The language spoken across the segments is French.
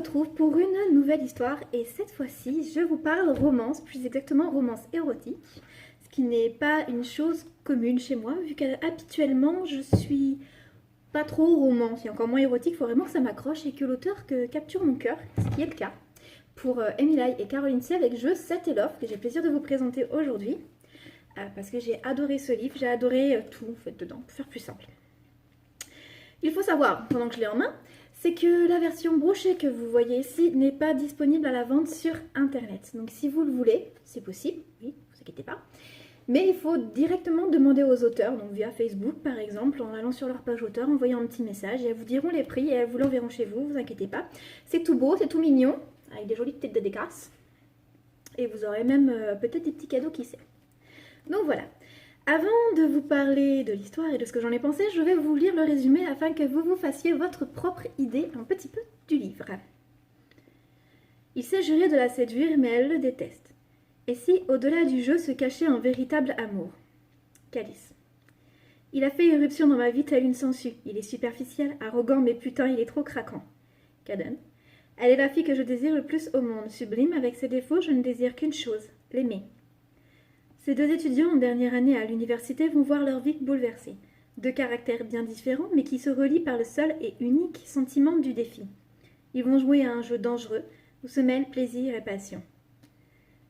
retrouve pour une nouvelle histoire et cette fois-ci je vous parle romance, plus exactement romance érotique, ce qui n'est pas une chose commune chez moi vu qu'habituellement je suis pas trop romance et encore moins érotique, il faut vraiment que ça m'accroche et que l'auteur capture mon cœur, ce qui est le cas pour Emily et Caroline C avec Jeux Set et Love que j'ai plaisir de vous présenter aujourd'hui parce que j'ai adoré ce livre, j'ai adoré tout en fait dedans, pour faire plus simple. Il faut savoir, pendant que je l'ai en main, c'est que la version brochée que vous voyez ici n'est pas disponible à la vente sur internet. Donc si vous le voulez, c'est possible, oui, ne vous inquiétez pas. Mais il faut directement demander aux auteurs, donc via Facebook par exemple, en allant sur leur page auteur, en envoyant un petit message, et elles vous diront les prix et elles vous l'enverront chez vous, vous inquiétez pas. C'est tout beau, c'est tout mignon, avec des jolies têtes de dédicaces. Et vous aurez même peut-être des petits cadeaux, qui sait. Donc voilà. Avant de vous parler de l'histoire et de ce que j'en ai pensé, je vais vous lire le résumé afin que vous vous fassiez votre propre idée un petit peu du livre. Il s'est juré de la séduire, mais elle le déteste. Et si, au-delà du jeu, se cachait un véritable amour? Calice. Il a fait irruption dans ma vie telle une sangsue. Il est superficiel, arrogant, mais putain, il est trop craquant. Caden. Elle est la fille que je désire le plus au monde. Sublime, avec ses défauts, je ne désire qu'une chose, l'aimer. Ces deux étudiants en dernière année à l'université vont voir leur vie bouleversée. Deux caractères bien différents, mais qui se relient par le seul et unique sentiment du défi. Ils vont jouer à un jeu dangereux, où se mêlent plaisir et passion.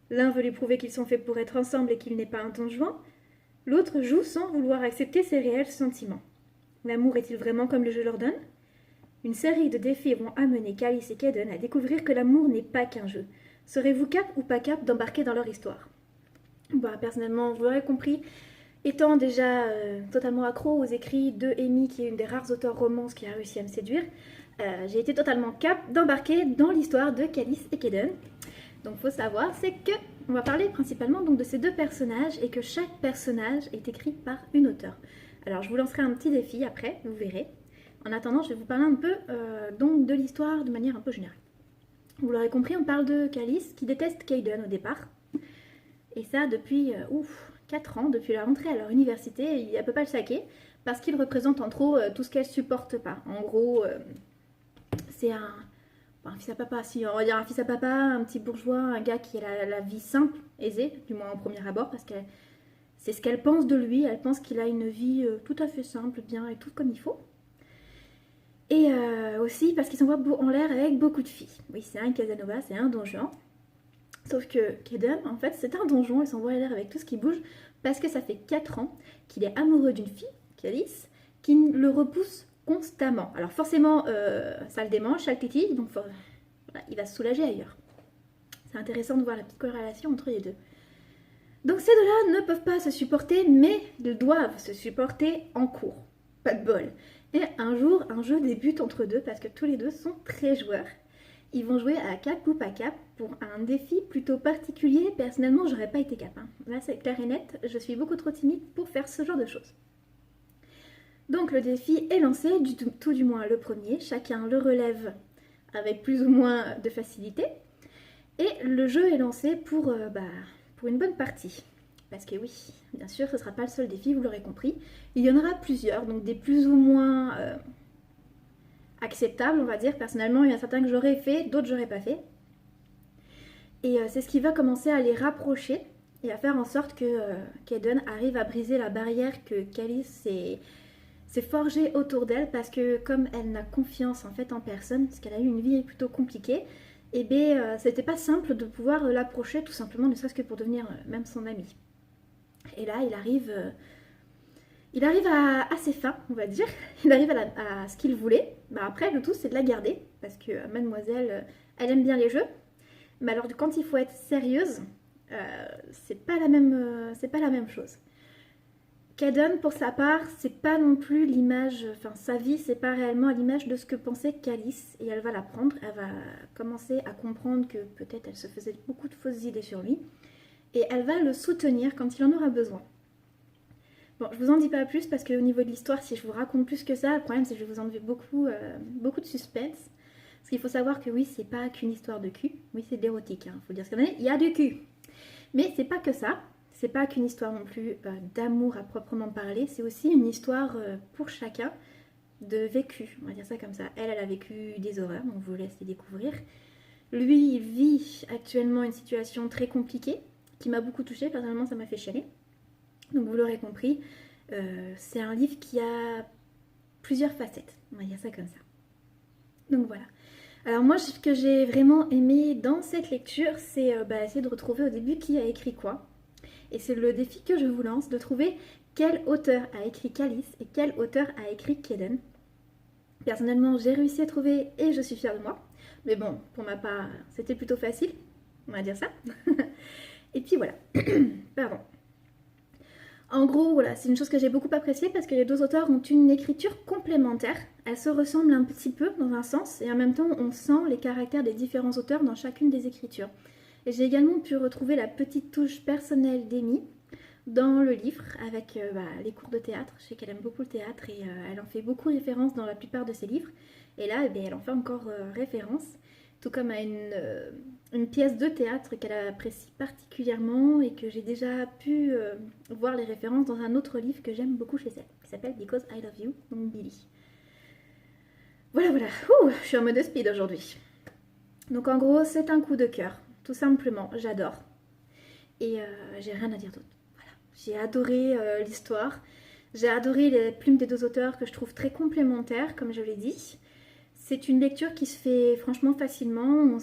L'un veut lui prouver qu'ils sont faits pour être ensemble et qu'il n'est pas un don Juan. L'autre joue sans vouloir accepter ses réels sentiments. L'amour est-il vraiment comme le jeu leur donne? Une série de défis vont amener Calice et Caden à découvrir que l'amour n'est pas qu'un jeu. Serez-vous cap ou pas cap d'embarquer dans leur histoire? Personnellement, vous l'aurez compris, étant déjà totalement accro aux écrits de Amy, qui est une des rares auteurs romances qui a réussi à me séduire, j'ai été totalement cap d'embarquer dans l'histoire de Calice et Caden. Donc, faut savoir, c'est que on va parler principalement donc de ces deux personnages et que chaque personnage est écrit par une auteure. Alors, je vous lancerai un petit défi après, vous verrez. En attendant, je vais vous parler un peu donc de l'histoire de manière un peu générale. Vous l'aurez compris, on parle de Calice qui déteste Caden au départ. Et ça depuis 4 ans, depuis la rentrée à leur université, elle ne peut pas le saquer parce qu'il représente en trop tout ce qu'elle supporte pas. En gros, c'est un fils à papa, si on va dire un fils à papa, un petit bourgeois, un gars qui a la vie simple, aisée, du moins au premier abord, parce que c'est ce qu'elle pense de lui. Elle pense qu'il a une vie tout à fait simple, bien et tout comme il faut. Et aussi parce qu'il s'envoie en l'air avec beaucoup de filles. Oui, c'est un Casanova, c'est un Don Juan. Sauf que Caden, en fait, c'est un donjon, il s'envoie à l'air avec tout ce qui bouge, parce que ça fait 4 ans qu'il est amoureux d'une fille, Calice, qui le repousse constamment. Alors forcément, ça le démange, ça le titille, donc voilà, il va se soulager ailleurs. C'est intéressant de voir la petite corrélation entre les deux. Donc ces deux-là ne peuvent pas se supporter, mais ils doivent se supporter en cours. Pas de bol. Et un jour, un jeu débute entre deux, parce que tous les deux sont très joueurs. Ils vont jouer à cap ou pas cap pour un défi plutôt particulier. Personnellement, j'aurais pas été cap. Là, c'est clair et net, je suis beaucoup trop timide pour faire ce genre de choses. Donc le défi est lancé, tout du moins le premier. Chacun le relève avec plus ou moins de facilité. Et le jeu est lancé pour une bonne partie. Parce que oui, bien sûr, ce ne sera pas le seul défi, vous l'aurez compris. Il y en aura plusieurs, donc des plus ou moins acceptables, on va dire. Personnellement, il y en a certains que j'aurais fait, d'autres j'aurais pas fait. Et c'est ce qui va commencer à les rapprocher et à faire en sorte que Caden arrive à briser la barrière que Calice s'est forgée autour d'elle, parce que comme elle n'a confiance en fait en personne, parce qu'elle a eu une vie plutôt compliquée, et bien c'était pas simple de pouvoir l'approcher tout simplement, ne serait-ce que pour devenir même son ami. Et là, il arrive à ses fins, on va dire. Il arrive à ce qu'il voulait. Après, le tout, c'est de la garder, parce que mademoiselle, elle aime bien les jeux. Mais alors, quand il faut être sérieuse, c'est pas la même chose. Caden, pour sa part, c'est pas non plus l'image, sa vie, c'est pas réellement à l'image de ce que pensait Calice. Et elle va l'apprendre, elle va commencer à comprendre que peut-être elle se faisait beaucoup de fausses idées sur lui. Et elle va le soutenir quand il en aura besoin. Bon, je vous en dis pas plus parce qu'au niveau de l'histoire, si je vous raconte plus que ça, le problème c'est que je vais vous enlever beaucoup de suspense. Parce qu'il faut savoir que oui, c'est pas qu'une histoire de cul. Oui, c'est de l'érotique, faut dire ce qu'il y en a. Il y a du cul. Mais c'est pas que ça. C'est pas qu'une histoire non plus d'amour à proprement parler. C'est aussi une histoire pour chacun de vécu, on va dire ça comme ça. Elle a vécu des horreurs, donc je vous laisse les découvrir. Lui, il vit actuellement une situation très compliquée, qui m'a beaucoup touchée, personnellement ça m'a fait chialer. Donc vous l'aurez compris, c'est un livre qui a plusieurs facettes, on va dire ça comme ça. Donc voilà. Alors moi, ce que j'ai vraiment aimé dans cette lecture, c'est essayer de retrouver au début qui a écrit quoi. Et c'est le défi que je vous lance, de trouver quel auteur a écrit Calice et quel auteur a écrit Keden. Personnellement, j'ai réussi à trouver et je suis fière de moi. Mais bon, pour ma part, c'était plutôt facile, on va dire ça. Et puis voilà. Pardon. En gros, voilà, c'est une chose que j'ai beaucoup appréciée parce que les deux auteurs ont une écriture complémentaire. Elles se ressemblent un petit peu dans un sens et en même temps on sent les caractères des différents auteurs dans chacune des écritures. Et j'ai également pu retrouver la petite touche personnelle d'Amy dans le livre avec les cours de théâtre. Je sais qu'elle aime beaucoup le théâtre et elle en fait beaucoup référence dans la plupart de ses livres. Et là, elle en fait encore référence, tout comme à une pièce de théâtre qu'elle apprécie particulièrement et que j'ai déjà pu voir les références dans un autre livre que j'aime beaucoup chez elle, qui s'appelle Because I Love You, donc Billy. Voilà, voilà. Ouh, je suis en mode speed aujourd'hui. Donc en gros, c'est un coup de cœur, tout simplement. J'adore. Et j'ai rien à dire d'autre. Voilà. J'ai adoré l'histoire. J'ai adoré les plumes des deux auteurs que je trouve très complémentaires, comme je l'ai dit. C'est une lecture qui se fait franchement facilement.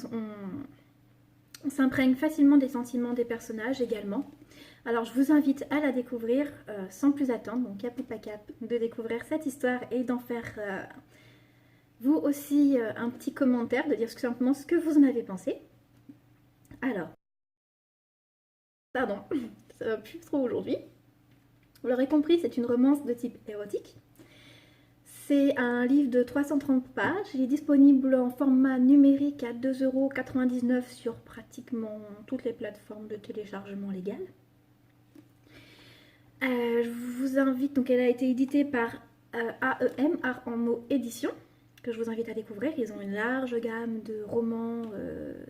On s'imprègne facilement des sentiments des personnages également. Alors je vous invite à la découvrir sans plus attendre, donc cap ou pas cap, de découvrir cette histoire et d'en faire vous aussi un petit commentaire, de dire simplement ce que vous en avez pensé. Alors, pardon, ça va plus trop aujourd'hui. Vous l'aurez compris, c'est une romance de type érotique. C'est un livre de 330 pages. Il est disponible en format numérique à 2,99 € sur pratiquement toutes les plateformes de téléchargement légales. Je vous invite, donc elle a été éditée par AEM, Art en mots édition, que je vous invite à découvrir. Ils ont une large gamme de romans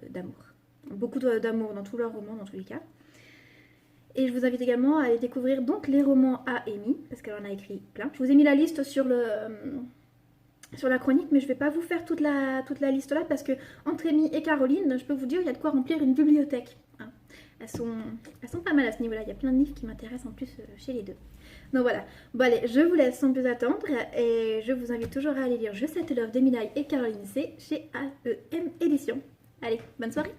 d'amour. Beaucoup d'amour dans tous leurs romans, dans tous les cas. Et je vous invite également à aller découvrir donc les romans à Amy, parce qu'elle en a écrit plein. Je vous ai mis la liste sur la chronique, mais je ne vais pas vous faire toute la liste là, parce que entre Amy et Caroline, je peux vous dire, il y a de quoi remplir une bibliothèque. Hein. Elles sont pas mal à ce niveau-là, il y a plein de livres qui m'intéressent en plus chez les deux. Donc voilà, bon allez, je vous laisse sans plus attendre, et je vous invite toujours à aller lire Je sais te love d'Emily et Caroline C. chez AEM Édition. Allez, bonne soirée!